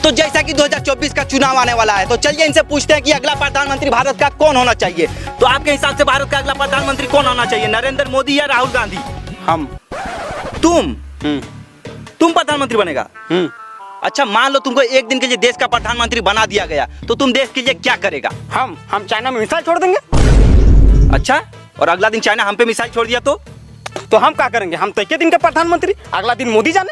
तो जैसा कि 2024 का चुनाव आने वाला है, तो चलिए इनसे पूछते हैं कि अगला प्रधानमंत्री भारत का कौन होना चाहिए। तो आपके हिसाब से भारत का अगला प्रधानमंत्री कौन होना चाहिए, नरेंद्र मोदी या राहुल गांधी? हम। तुम प्रधानमंत्री बनेगा? अच्छा, मान लो तुमको एक दिन के लिए देश का प्रधानमंत्री बना दिया गया, तो तुम देश के लिए क्या करेगा? हम चाइना में मिसाइल छोड़ देंगे। अच्छा, और अगला दिन चाइना हम पे मिसाइल छोड़ दिया तो हम क्या करेंगे? हम तो एक दिन के प्रधानमंत्री, अगला दिन मोदी जाने।